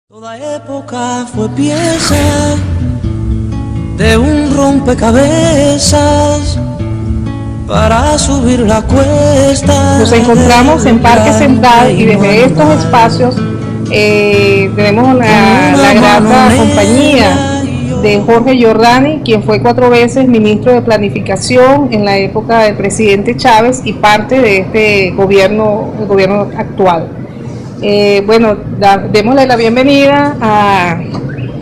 Toda época fue pieza de un rompecabezas para subir la cuesta. Nos encontramos en Parque Central y desde estos espacios tenemos la grata compañía de Jorge Giordani, quien ffue 4 veces ministro de Planificación en la época del presidente Chávez y parte de este gobierno, el gobierno actual. Bueno, démosle la bienvenida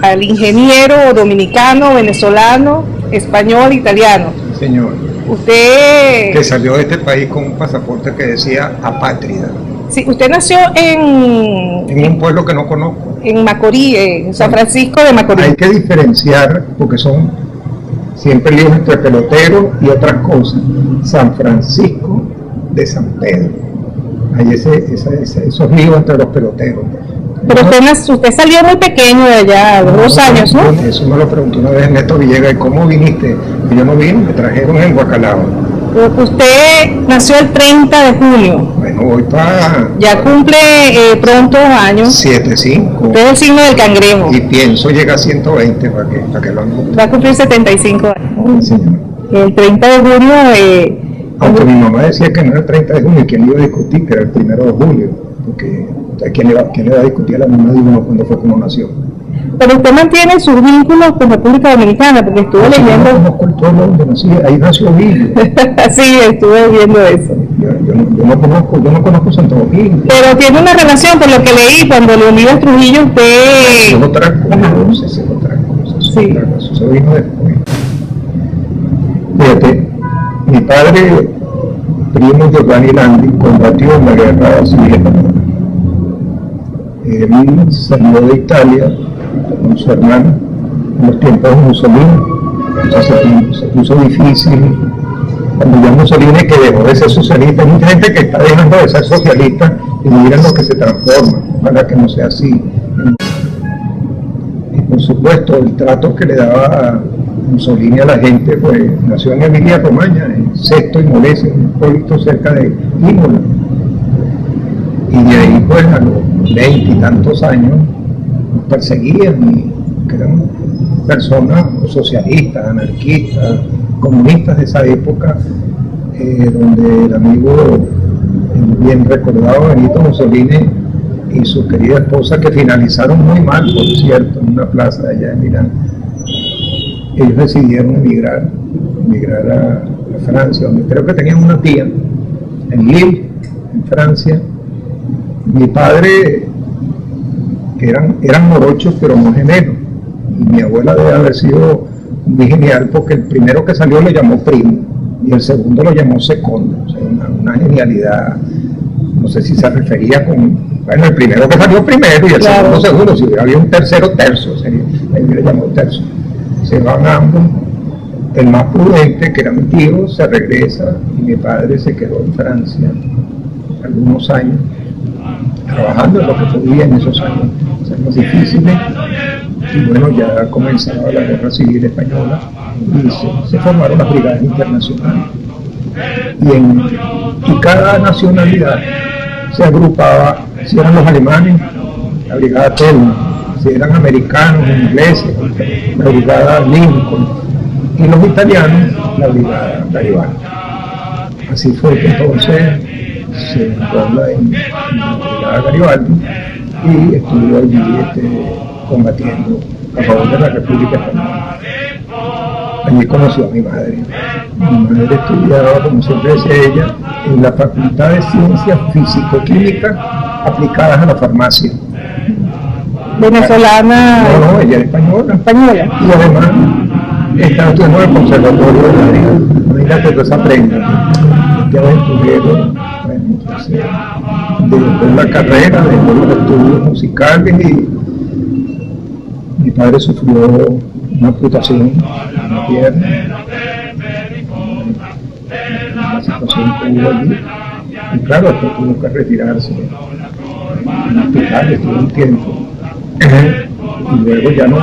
al ingeniero dominicano, venezolano, español, italiano. Señor. Usted... Que salió de este país con un pasaporte que decía apátrida. Sí, usted nació en un pueblo que no conozco. En Macorís, en San Francisco de Macorís. Hay que diferenciar, porque son siempre líos entre peloteros y otras cosas. San Francisco de San Pedro. Hay esos líos entre los peloteros. Pero usted salió muy pequeño de allá, 2 años, ¿no? Eso me lo preguntó una vez Néstor Villegas, ¿y cómo viniste? Y yo no vine, me trajeron en Guacalao. Usted nació el 30 de junio. Bueno, voy para... Ya cumple pronto años. 7'5". Usted es el signo del cangrejo. Y pienso llegar a 120 para que lo anote. Va a cumplir 75 años. Sí, señor. El 30 de junio... Aunque mi mamá decía que no era el 30 de junio, ¿quién iba a discutir? Que era el 1 de julio. Porque ¿quién le va a discutir a la mamá de uno cuando fue como nació? Pero usted mantiene sus vínculos con República Dominicana, porque estuve leyendo... Yo no conozco el pueblo donde nací, ahí nació Villo. Sí, estuve viendo eso. Yo no conozco Santo Domingo. Pero tiene una relación, por lo que leí, cuando Leonidas Trujillo usted... Es otra cosa, es otra cosa. Sí. Eso vino después. Fíjate, mi padre, primo Giovanni Landi, combatió en la guerra civil española. Él salió de Italia con su hermana en los tiempos de Mussolini. Entonces se puso difícil. Cuando ya Mussolini, que dejó de ser socialista, hay mucha gente que está dejando de ser socialista y miren lo que se transforma, para que no sea así. Y por supuesto, el trato que le daba Mussolini a la gente, pues nació en Emilia Romagna, en Sesto y Molise, un pueblito cerca de Imola. Y de ahí, pues, a los 20 y tantos años, nos perseguían, que eran personas socialistas, anarquistas, comunistas de esa época, donde el amigo, el bien recordado Benito Mussolini y su querida esposa, que finalizaron muy mal, por cierto, en una plaza allá en Milán, ellos decidieron emigrar a Francia, donde creo que tenían una tía, en Lille, en Francia. Mi padre, eran morochos, pero no gemelos, y mi abuela debe haber sido muy genial, porque el primero que salió lo llamó primo, y el segundo lo llamó secondo, o sea, una genialidad. No sé si se refería bueno, el primero que salió primero, y el segundo, si había un tercero, terzo, ahí le llamó terzo. Se van ambos, el más prudente, que era mi tío, se regresa, y mi padre se quedó en Francia algunos años, trabajando en lo que podía en esos años difíciles, y bueno, ya comenzaba la guerra civil española, y se formaron las brigadas internacionales, y cada nacionalidad se agrupaba. Si eran los alemanes, la brigada Thelma; si eran americanos, ingleses, la brigada Lincoln, y los italianos, la brigada Garibaldi. Así fue que entonces se enroló en la brigada Garibaldi y estuvo allí combatiendo a favor de la República Española. Allí conoció a mi madre. Mi madre estudiaba, como siempre decía ella, en la Facultad de Ciencias Físico-Químicas aplicadas a la farmacia. Venezolana. No, ella era española. Española. Y además estaba estudiando en el Conservatorio de Madrid. Imagínate toda esa prenda. Este aventurero, bueno, entonces, dejó la carrera, dejó los estudios musicales, y mi padre sufrió una amputación en la pierna. La situación que hubo allí. Y claro, después tuvo que retirarse en el hospital, estuvo un tiempo. Y luego ya no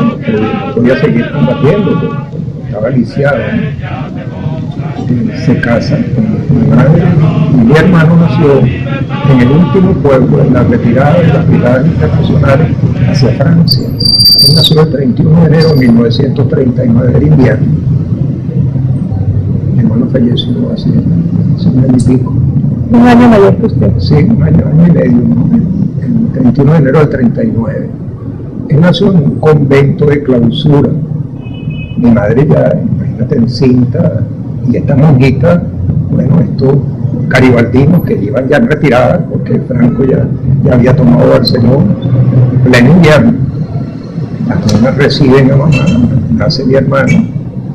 podía seguir combatiendo, porque estaba lisiado. Se casa con mi madre y mi hermano nació en el último pueblo, en la retirada de las brigadas internacionales hacia Francia. Él nació el 31 de enero de 1939, era invierno. Mi hermano falleció hace un año y pico. Un año mayor que usted. Sí, un año y medio, ¿no? El 31 de enero del 39. Él nació en un convento de clausura. Mi madre ya, imagínate, encinta, y esta monjita, bueno, estos garibaldinos que iban ya en retirada, porque Franco ya había tomado Barcelona, en pleno invierno. Las donas reciben a mamá, nace mi hermano,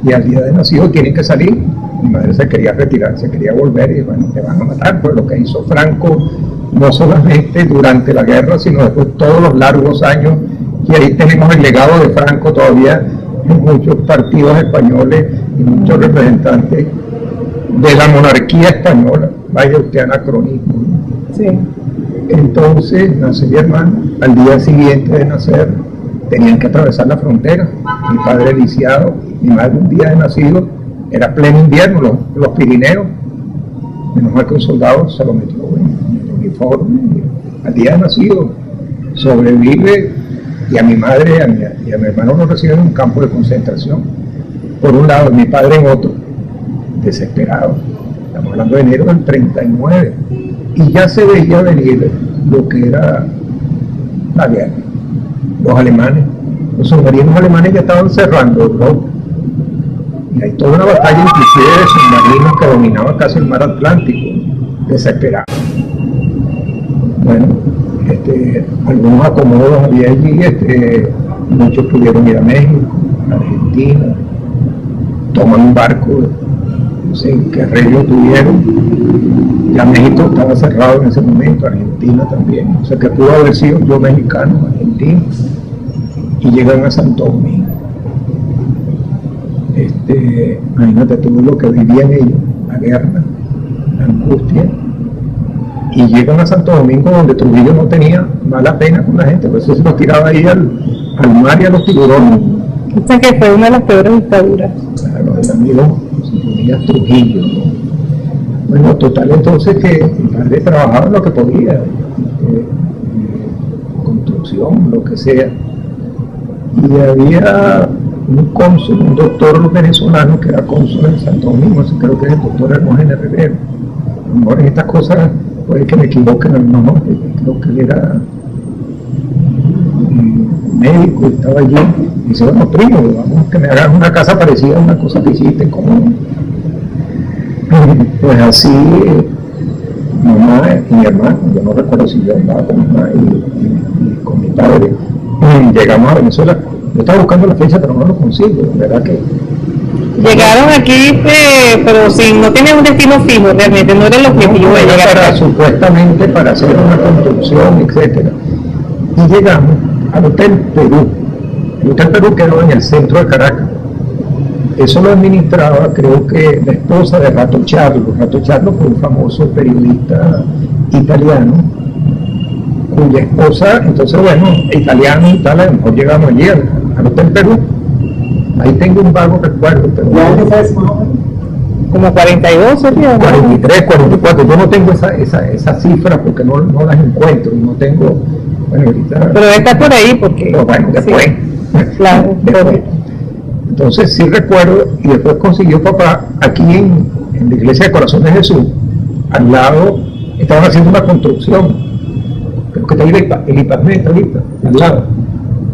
y al día de nacido tienen que salir. Mi madre se quería retirar, se quería volver, y bueno, te van a matar. Pues lo que hizo Franco, no solamente durante la guerra, sino después todos los largos años, y ahí tenemos el legado de Franco todavía en muchos partidos españoles y muchos representantes de la monarquía española. Vaya usted anacronismo. Sí. Entonces nace mi hermano, al día siguiente de nacer tenían que atravesar la frontera, mi padre lisiado, mi madre un día de nacido, era pleno invierno, los Pirineos, menos mal que un soldado se lo metió en el uniforme, al día de nacido sobrevive, y a mi madre y a mi hermano lo reciben en un campo de concentración, por un lado, mi padre en otro, desesperado. Estamos hablando de enero del 39, y ya se veía venir lo que era la guerra. Los alemanes, los submarinos alemanes ya estaban cerrando Europa, y hay toda una batalla inclusive de submarinos que dominaban casi el mar Atlántico, desesperados. Bueno, algunos acomodos había allí, muchos pudieron ir a México, a Argentina, toman un barco, no sé qué arreglo tuvieron. Ya México estaba cerrado en ese momento, Argentina también, o sea que pudo haber sido yo mexicano, argentino, y llegan a Santo Domingo. Imagínate todo lo que vivían ellos, la guerra, la angustia, y llegan a Santo Domingo, donde Trujillo no tenía mala pena con la gente, pues eso se los tiraba ahí al mar y a los tiburones. O sea que fue una de las peores dictaduras. Claro, el amigo Elías Trujillo, ¿no? Bueno, total, entonces que mi padre trabajaba en lo que podía, construcción, lo que sea, y había un cónsul, un doctor venezolano que era cónsul en Santo Domingo, creo que es el doctor Hermógenes Rivero. A lo mejor en estas cosas puede que me equivoque en el nombre, creo que él era médico y estaba allí. Y dice, bueno, primo, vamos que me hagas una casa parecida a una cosa que hiciste, como pues así, mamá y mi hermano, yo no recuerdo si yo andaba con mamá y con mi padre, llegamos a Venezuela. Yo estaba buscando la fecha, pero no lo consigo, ¿verdad que? Llegaron aquí, pero sin, no tenían un destino fijo, realmente, no era el objetivo de llegar acá. Supuestamente para hacer una construcción, etcétera. Y llegamos al Hotel Perú. El Hotel Perú quedó en el centro de Caracas. Eso lo administraba, creo que la esposa de Rato Charlo. Rato Charlo fue un famoso periodista italiano, cuya esposa, entonces bueno, italiano y tal, a lo mejor llegamos allí al Hotel Perú. Ahí tengo un vago recuerdo, pero como 42 sería, 43, 44, yo no tengo esa cifra porque no las encuentro, no tengo, bueno, ahorita, pero está por ahí porque pero bueno, después, sí, claro, después. Entonces sí recuerdo, y después consiguió papá aquí en la iglesia de Corazón de Jesús, al lado estaban haciendo una construcción, creo que está el IPASMET ahorita, al lado.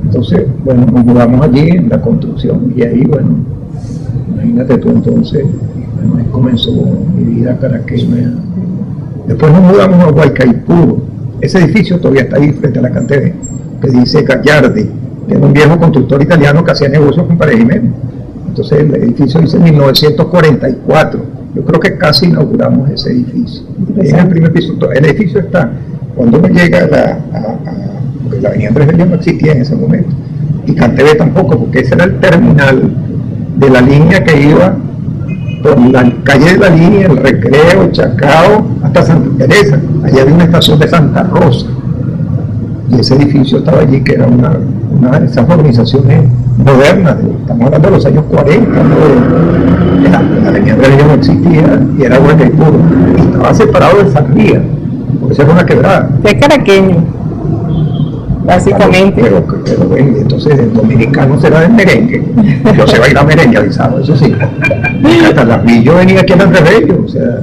Entonces, bueno, nos mudamos allí en la construcción, y ahí, bueno, imagínate tú, entonces, bueno, ahí comenzó mi vida caraqueña. Después nos mudamos a Guaycaipuro. Ese edificio todavía está ahí frente a la cantera, que dice Gallardi, que era un viejo constructor italiano que hacía negocios con Paredes Jiménez. Entonces el edificio dice 1944. Yo creo que casi inauguramos ese edificio. En el primer piso, el edificio está, cuando uno llega porque la avenida Andrés Bello no existía en ese momento, y Canteve tampoco, porque ese era el terminal de la línea que iba por la calle de la línea, el Recreo, Chacao, hasta Santa Teresa. Allá había una estación de Santa Rosa, y ese edificio estaba allí, que era una de esas organizaciones modernas, estamos hablando de los años 40, ¿no? La avenida Andrés Bello no existía y era hueca y puro, y estaba separado de San Miguel, porque eso era una quebrada. Es caraqueño, básicamente. Pero bueno, entonces el dominicano será del merengue, yo sé bailar merengue avisado, eso sí. Hasta las yo venía aquí a Andrés Bello, o sea,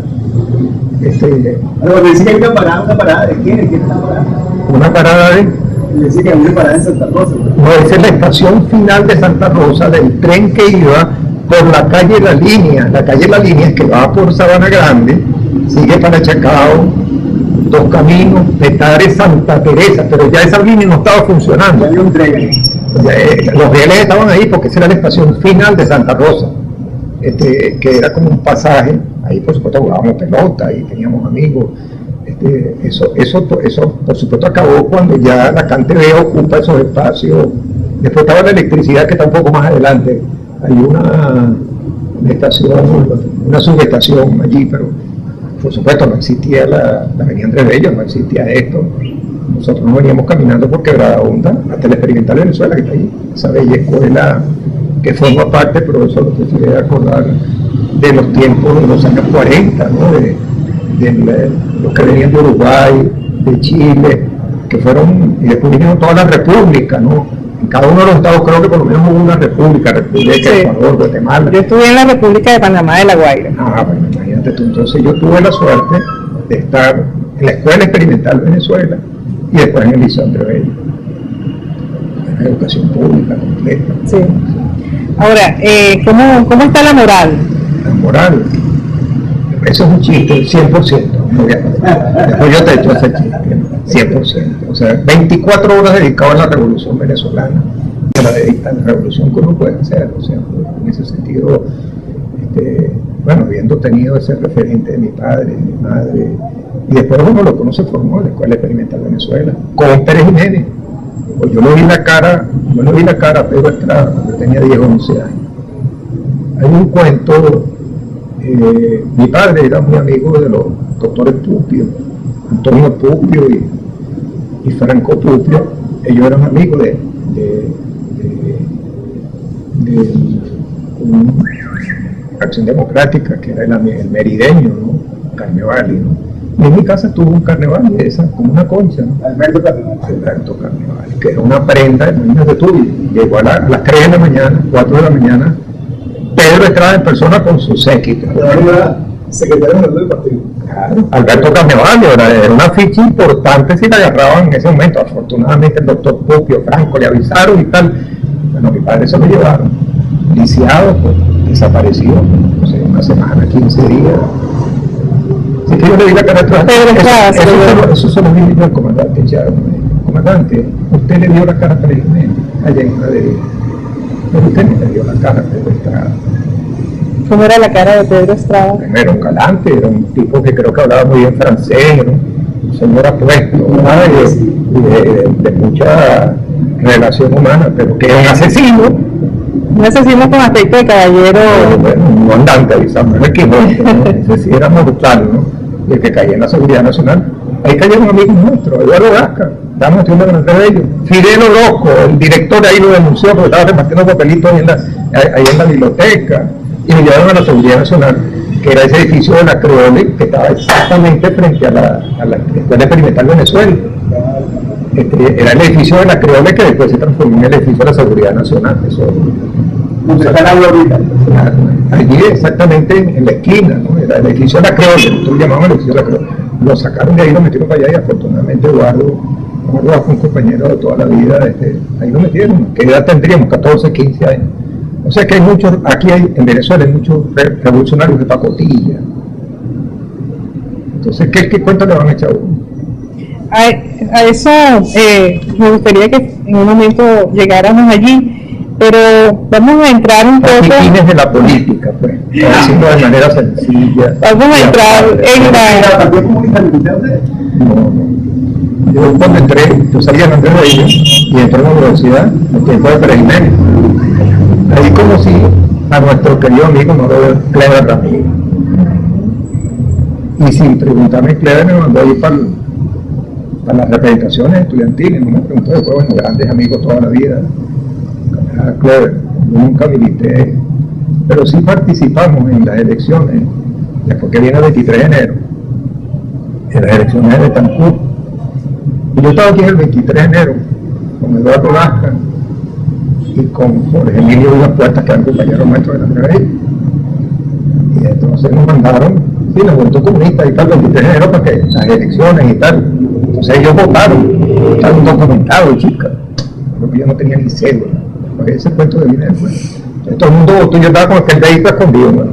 Bueno, decía que hay una parada, ¿de quién? ¿De quién es la parada? una parada de... Decía que hay una parada en Santa Rosa. No, esa es la estación final de Santa Rosa del tren que iba por la calle La Línea. La calle La Línea es que va por Sabana Grande, sigue para Chacao, Dos Caminos, Petare, Santa Teresa, pero ya esa línea no estaba funcionando. Había un tren. Los rieles estaban ahí porque esa era la estación final de Santa Rosa, que era como un pasaje. Ahí por supuesto jugábamos pelota y teníamos amigos. Eso por supuesto acabó cuando ya la CanTV ocupa esos espacios. Después estaba la electricidad que está un poco más adelante. Hay una subestación allí, pero por supuesto no existía la avenida Andrés Bello, no existía esto. Nosotros nos veníamos caminando por Quebrada Honda hasta la Experimental Venezuela, que está allí, esa bella escuela que forma parte, pero eso lo que se debe acordar de los tiempos de los años 40, ¿no? De los que venían de Uruguay, de Chile, que fueron, y después vinieron todas las repúblicas, ¿no? En cada uno de los estados creo que por lo menos hubo una república de Ecuador, Guatemala. Yo estuve en la República de Panamá de La Guaira. Bueno, imagínate tú, entonces yo tuve la suerte de estar en la Escuela Experimental Venezuela y después en el Liceo Andrés Bello. En la educación pública completa. Sí. Ahora, ¿cómo está la moral? La moral, eso es un chiste, 100%. Después yo te he hecho ese chiste, 100%. O sea, 24 horas dedicado a la revolución venezolana, a la revolución que uno puede hacer. O sea, en ese sentido, bueno, habiendo tenido ese referente de mi padre, de mi madre, y después uno lo conoce, formó la Escuela Experimental Venezuela, con Pérez Jiménez. Pues yo no vi la cara a Pedro Estrada cuando tenía 10 o 11 años. Hay un cuento, mi padre era muy amigo de los doctores Pupio, Antonio Pupio y Franco Pupio. Ellos eran amigos de una Acción Democrática, que era el merideño, ¿no? Carnevali, ¿no? Y en mi casa tuvo un carnaval de esa, como una concha, ¿no? Alberto Carnevali, que era una prenda, imagínate tú, llegó a las 3 de la mañana, 4 de la mañana, Pedro Estrada en persona con su séquito. Era secretario del partido. Claro, Alberto Carnevali era una ficha importante si la agarraban en ese momento. Afortunadamente el doctor Pupio, Franco le avisaron y tal. Bueno, mi padre se lo llevaron, lisiado, pues, desaparecido, no sé, una semana, 15 días. Así que yo le di la cara atrás. Eso se lo dije yo al comandante Chávez. Comandante, usted le dio la cara a Pérez Jiménez allá en Madrid, pero usted no le dio la cara a Pedro Estrada. ¿Cómo era la cara de Pedro Estrada? Era un galante, era un tipo que creo que hablaba muy bien francés, era un señor apuesto, de mucha relación humana, pero que era un asesino. Un asesino con aspecto de caballero. Bueno, un andante, avisando, no es que ese sí era mortal, ¿no? Y el que caía en la seguridad nacional. Ahí cayeron amigos nuestros, Eduardo Gasca, damos tiempo de entre ellos. Fidel Orozco, el director ahí lo denunció porque estaba repartiendo papelitos ahí en la biblioteca. Y me llevaron a la Seguridad Nacional, que era ese edificio de la Creole, que estaba exactamente frente a la Escuela Experimental Venezuela. Era el edificio de la Creole que después se transformó en el edificio de la Seguridad Nacional. Eso, ¿Dónde está la ahorita? Allí exactamente en la esquina, ¿no? Era el edificio de la Creole, nosotros llamamos el edificio de la Creole. Lo sacaron de ahí, lo metieron para allá y afortunadamente Eduardo fue un compañero de toda la vida, ahí lo metieron. ¿Qué edad tendríamos? 14, 15 años. O sea que hay muchos, en Venezuela hay muchos revolucionarios de pacotilla. Entonces, ¿qué cuento le van a echar a uno? A eso me gustaría que en un momento llegáramos allí, pero vamos a entrar un poco... Los fines de la política, pues, haciendo de manera sencilla. Vamos a entrar en la... ¿Partido Comunista le usted? No. Yo cuando entré, yo salía de Andrés Bello y entré en la universidad, en tiempo de Pérez Jiménez. Ahí conocí a nuestro querido amigo Noro Clever Ramírez. Y sin preguntarme, Clever me mandó a ir para las representaciones estudiantiles, no me preguntó, después, bueno, grandes amigos toda la vida, Clever. Yo nunca milité, pero sí participamos en las elecciones, después que viene el 23 de enero, en las elecciones de Betancourt. Y yo estaba aquí el 23 de enero, con Eduardo Lasca y con Jorge Emilio Vilas Puertas, que eran compañeros nuestros de la Grey. Y entonces nos mandaron, sí, la Juventud Comunista y tal, el 23 de enero, para que las elecciones y tal. Entonces ellos votaron, estaban documentados, chicas. Creo que yo no tenía ni cédula. Ese cuento de dinero, pues. Todo el mundo votó y yo estaba con el dedito escondido, bueno,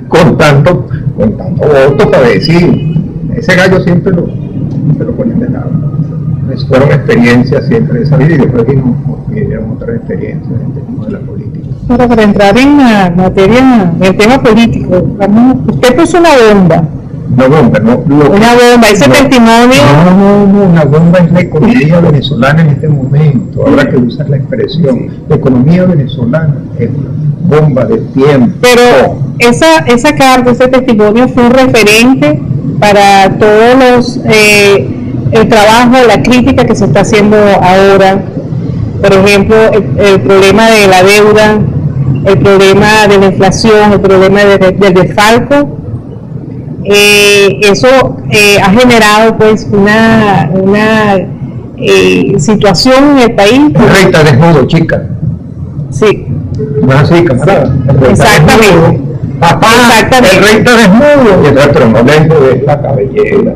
con tanto voto para decir. Ese gallo siempre lo ponen de lado. Pues fueron experiencias siempre de salir y después vieron otras experiencias de la política. Pero para entrar en la materia, en el tema político, usted puso una bomba. Una bomba, ¿no? Una bomba, ese testimonio. No, una bomba es la economía venezolana en este momento, ahora que usas la expresión. La economía venezolana es una bomba de tiempo. Pero esa carta, ese testimonio fue un referente para todos el trabajo, la crítica que se está haciendo ahora. Por ejemplo, el problema de la deuda, el problema de la inflación, el problema del desfalco. Eso ha generado pues una situación en el país. El rey está desnudo, chica. Sí. No es así, camarada. Exactamente. Papá, exactamente. El rey está desnudo. Y el pero no lejos de la cabellera,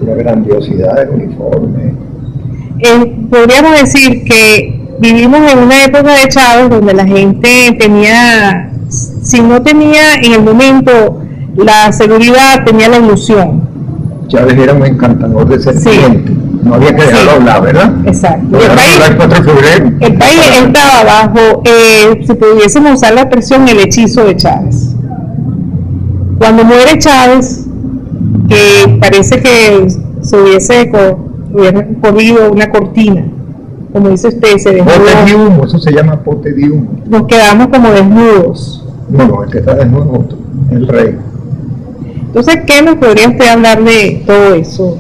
de la grandiosidad del uniforme. Podríamos decir que vivimos en una época de Chávez donde la gente tenía, si no tenía en el momento la seguridad, tenía la ilusión. Chávez era un encantador de serpiente. Sí. No había que dejarlo hablar, ¿verdad? Exacto. El país estaba bajo, si pudiésemos usar la expresión, el hechizo de Chávez. Cuando muere Chávez, que parece que se hubiese corrido una cortina, como dice usted, se dejó. Pote de humo, eso se llama pote de humo. Nos quedamos como desnudos. No, el que está desnudo es otro, el rey. Entonces, ¿qué nos podría usted hablar de todo eso?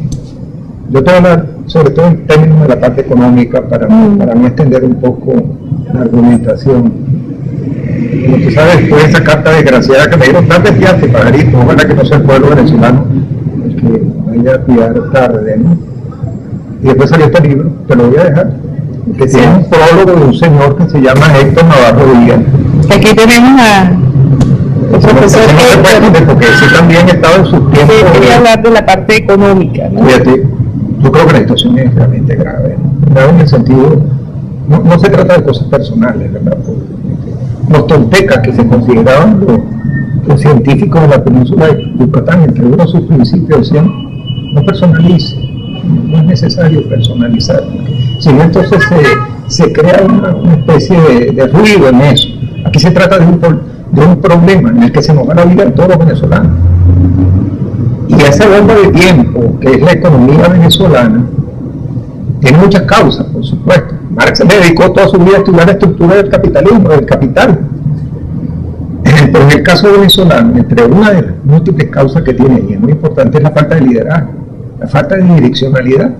Yo te voy a hablar sobre todo en términos de la parte económica para no extender un poco la argumentación. Como tú sabes, después de esa carta desgraciada que me dieron tan desfiante, pajarito, ojalá que no sea el pueblo venezolano el que vaya a cuidar tarde, ¿no? Y después salió este libro, te lo voy a dejar, que tiene un prólogo de un señor que se llama Héctor Navarro Díaz. Aquí tenemos a el profesor Héctor, porque ese también estaba en sus tiempos. Sí, quería hablar de la parte económica, ¿no? Fíjate, yo creo que la situación es realmente grave, ¿no? Grave en el sentido, no se trata de cosas personales, ¿verdad? Los toltecas que se consideraban los científicos de la península de Yucatán, entre uno de sus principios decían, no personalice, no es necesario personalizar, porque si no entonces se crea una especie de ruido en eso. Aquí se trata de un problema en el que se nos va la vida de todos los venezolanos. Y esa bomba de tiempo, que es la economía venezolana, tiene muchas causas, por supuesto. Marx se dedicó toda su vida a estudiar la estructura del capitalismo, del capital. Pero en el caso venezolano, entre una de las múltiples causas que tiene, y es muy importante, es la falta de liderazgo, la falta de direccionalidad.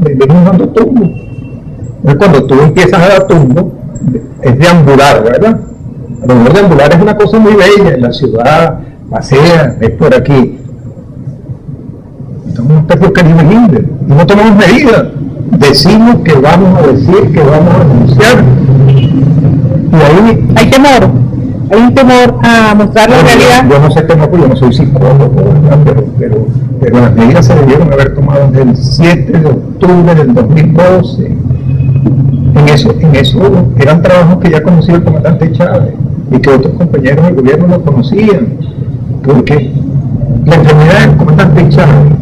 Venimos dando tumbo. Entonces, cuando tú empiezas a dar tumbo, es deambular, ¿verdad? A lo mejor deambular es una cosa muy bella, en la ciudad, pasea, es por aquí. Estamos en un especie de caribe libre y no tomamos medidas. Decimos que vamos a decir, que vamos a anunciar, y ahí hay temor, hay un temor a mostrar la realidad. Yo no sé qué, yo no soy psicólogo, pero las medidas se debieron haber tomado desde el 7 de octubre del 2012. En eso eran trabajos que ya conocía el comandante Chávez y que otros compañeros del gobierno lo conocían, porque la enfermedad del comandante Chávez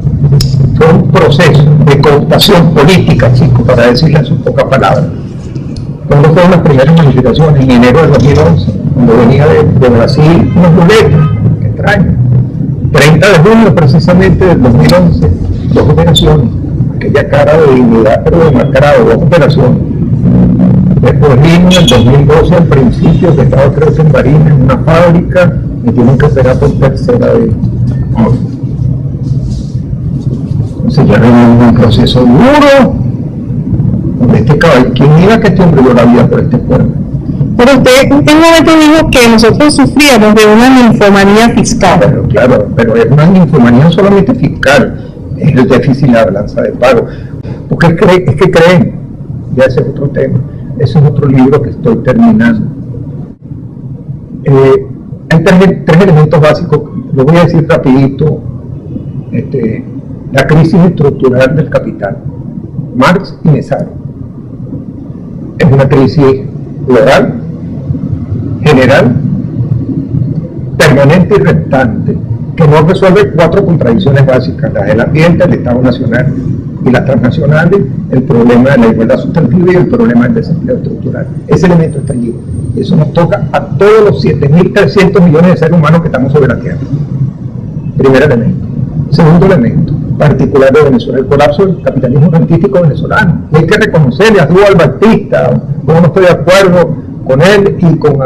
fue un proceso de cooptación política, chicos, para decirle en sus pocas palabras. Cuando fueron las primeras manifestaciones, en enero del 2011, cuando venía de Brasil unos boletos, qué extraño, 30 de junio precisamente del 2011, dos operaciones, aquella cara de dignidad pero demacrado, dos operaciones. Después vino en el 2012 al principio, que estaba creo que en Barinas, en una fábrica, me tienen que operar por tercera vez. Entonces ya venía un proceso duro, donde este caballo, ¿quién iba que este hombre dio la vida por este pueblo? Pero usted en un momento dijo que nosotros sufríamos de una ninfomanía fiscal. Pero es una ninfomanía no solamente fiscal, es el déficit y la balanza de pago. Porque es que creen, ya ese es otro tema, ese es otro libro que estoy terminando. Hay tres elementos básicos, lo voy a decir rapidito. La crisis estructural del capital, Marx y Mesaro. Es una crisis global, general, permanente y restante, que no resuelve cuatro contradicciones básicas: las del ambiente, el Estado nacional y las transnacionales, el problema de la igualdad sustantiva y el problema del desempleo estructural. Ese elemento está allí. Eso nos toca a todos los 7.300 millones de seres humanos que estamos sobre la Tierra. Primer elemento. Segundo elemento particular de Venezuela, el colapso del capitalismo rentístico venezolano. Y hay que reconocerle a Aníbal Batista, yo no estoy de acuerdo con él y con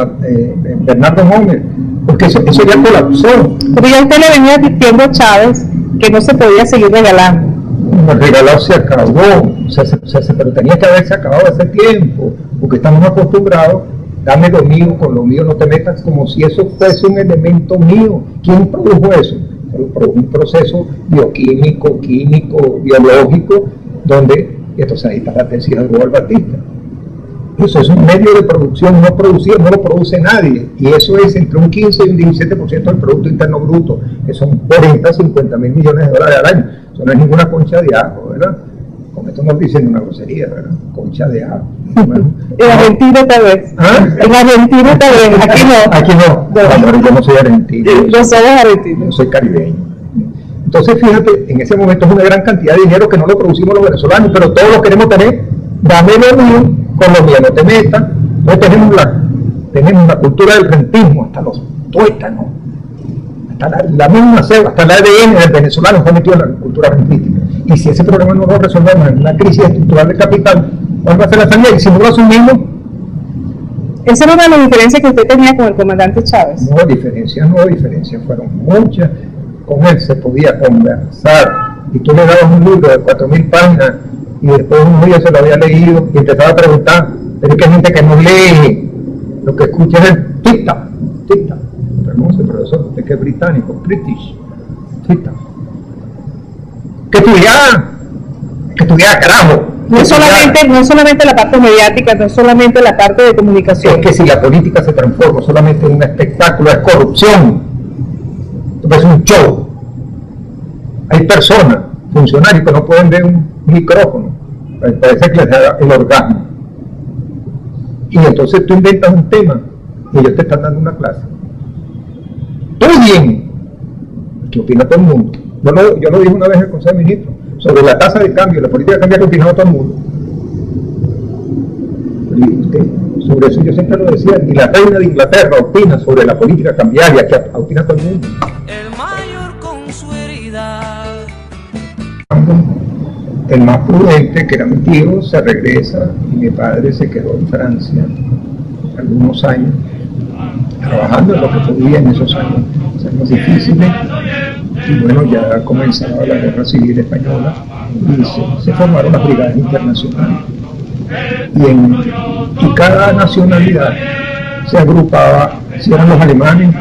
Bernardo Monger, porque eso ya colapsó. Pero ya usted le venía diciendo a Chávez que no se podía seguir regalando. El regalado se acabó, pero tenía que haberse acabado hace tiempo, porque estamos acostumbrados, dame lo mío, con lo mío no te metas, como si eso fuese un elemento mío. ¿Quién produjo eso? Un proceso bioquímico, químico, biológico, donde, entonces ahí está la tesis de Aníbal Batista. Eso es un medio de producción no producido, no lo produce nadie, y eso es entre un 15 y un 17% del Producto Interno Bruto, que son 40, 50 mil millones de dólares al año. Eso no es ninguna concha de ajo, ¿verdad? Con esto no dicen una grosería, ¿verdad? Concha de ajo. Bueno, en Argentina tal vez. ¿Ah? En Argentina tal vez, aquí no. Aquí no. Bueno, yo no soy argentino. Yo soy argentino. Yo soy caribeño. Entonces, fíjate, en ese momento es una gran cantidad de dinero que no lo producimos los venezolanos, pero todos lo queremos tener. Dame lo mío, con lo mío no te metas. Entonces tenemos la cultura del rentismo, hasta los tuétanos, hasta la misma ceba, hasta el ADN del venezolano está metido en la cultura rentística. Y si ese problema no lo resolvemos en una crisis estructural de capital, ¿cuál va a ser la salida? Y si no lo asumimos... Esa era una de las diferencias que usted tenía con el comandante Chávez. No, diferencias fueron muchas. Con él se podía conversar, y tú le dabas un libro de 4.000 páginas, y después un día se lo había leído, y empezaba a preguntar, pero es que hay gente que no lee, lo que escucha es el tic-tac, reconoce el profesor, usted que es británico, British, tic-tac. Que estudiara, carajo. No solamente la parte mediática, no solamente la parte de comunicación. Es que si la política se transforma solamente en un espectáculo, es corrupción. Es un show. Hay personas, funcionarios, que no pueden ver un micrófono, parece que les da el orgasmo. Y entonces tú inventas un tema y ellos te están dando una clase. Todo bien. ¿Qué opina todo el mundo? Yo lo dije una vez en el Consejo de Ministros sobre la tasa de cambio, la política de cambio que opinaba todo el mundo. Sobre eso yo siempre lo decía, y la reina de Inglaterra opina sobre la política cambiaria, que opina todo el mundo. El mayor con su herida. El más prudente, que era mi tío, se regresa y mi padre se quedó en Francia algunos años, trabajando en lo que podía en esos años difíciles. Y bueno, ya comenzaba la guerra civil española y se formaron las brigadas internacionales. Y cada nacionalidad se agrupaba, si eran los alemanes,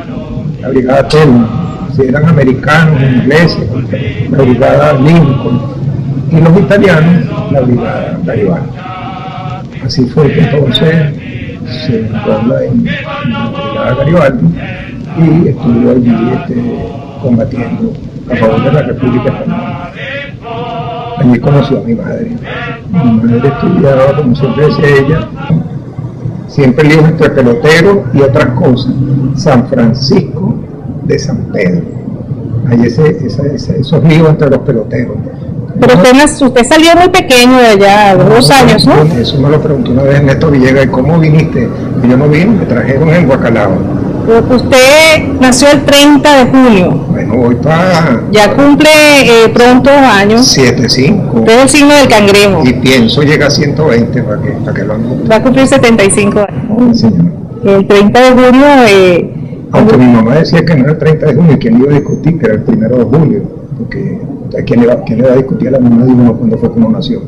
la brigada Thelma, si eran americanos, ingleses, la brigada Lincoln, y los italianos, la brigada Garibaldi. Así fue que entonces se enrola en la brigada Garibaldi y estuvo allí combatiendo a favor de la República Española. Allí conoció a mi madre. Mi madre estudiaba, como siempre decía ella, siempre elijo entre pelotero y otras cosas, San Francisco de San Pedro. Hay esos líos entre los peloteros. Pero usted salió muy pequeño de allá, de 2 años, ¿no? Eso me lo preguntó una vez Néstor Villegas, ¿y cómo viniste? Y yo no vine, me trajeron en Guacalao. Usted nació el 30 de junio. Bueno, voy para... Ya cumple pronto años. 7'5". Usted es el signo del cangrejo. Y pienso llegar a 120 para que lo anote. Va a cumplir 75 años. Sí, señor. El 30 de junio... Aunque mi mamá decía que no era el 30 de junio, ¿quién iba a discutir? Que era el 1 de julio. Porque ¿quién le va a discutir a la mamá de uno cuando fue que uno nació?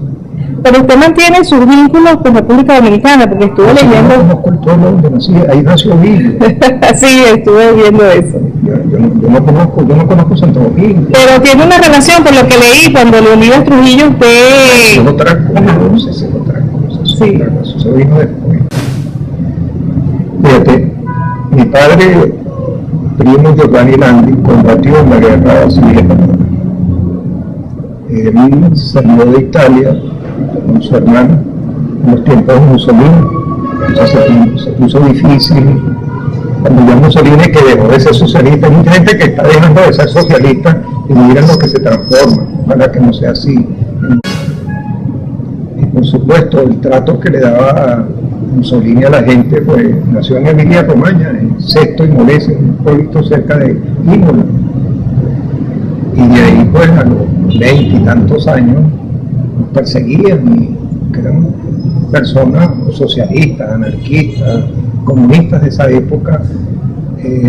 Pero usted mantiene sus vínculos con República Dominicana, porque estuve leyendo... Yo conozco el pueblo donde nací, ahí nació Villo. Sí, estuve viendo eso. Yo no conozco Santo Domingo. Pero tiene una relación, por lo que leí, cuando Leonidas Trujillo usted... Son otras cosas, son otras cosas. Sí. Eso vino después. Fíjate, mi padre, primo Giovanni Landi, combatió en la guerra civil española. Él salió de Italia con su hermano en los tiempos de Mussolini. Entonces se puso difícil. Cuando ya Mussolini, que dejó de ser socialista, hay mucha gente que está dejando de ser socialista y miren lo que se transforma, para que no sea así. Y por supuesto, el trato que le daba Mussolini a la gente, pues nació en Emilia Romagna, en Sesto y Molese, un pueblito cerca de Imola. Y de ahí, pues, a los 20 y tantos años, nos perseguían, y que eran personas socialistas, anarquistas, comunistas de esa época,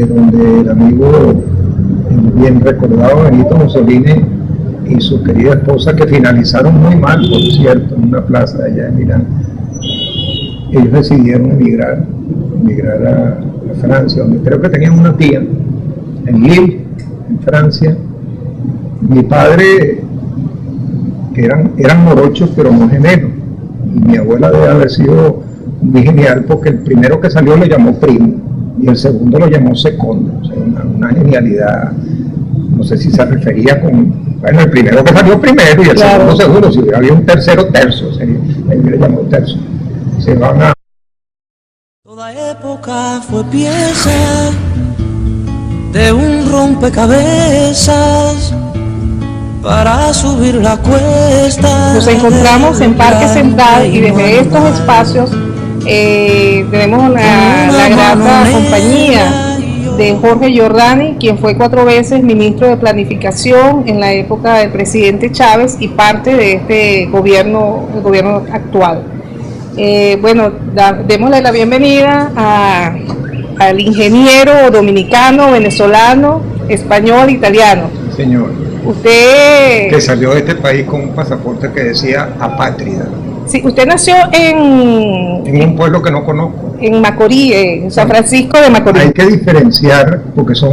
donde el amigo, el bien recordado Benito Mussolini y su querida esposa, que finalizaron muy mal, por cierto, en una plaza allá en Milán, ellos decidieron emigrar a Francia, donde creo que tenían una tía, en Lille, en Francia. Mi padre, que eran morochos, pero no gemelos, y mi abuela debe haber sido muy genial, porque el primero que salió le llamó primo, y el segundo lo llamó secondo, o sea, una genialidad. No sé si se refería bueno, el primero que salió primero, y el segundo segundo, si había un tercero, tercio, ahí le llamó tercio. Se van a... Toda época fue pieza de un rompecabezas para subir la cuesta. Nos encontramos en Parque Central y desde estos espacios tenemos la grata compañía de Jorge Giordani, quien fue 4 veces ministro de Planificación en la época del presidente Chávez y parte de este gobierno, el gobierno actual. Bueno, démosle la bienvenida al ingeniero dominicano, venezolano, español, italiano. Señor. Usted... Que salió de este país con un pasaporte que decía apátrida. Sí, usted nació en un pueblo que no conozco. En Macorís, en San Francisco de Macorís. Hay que diferenciar, porque son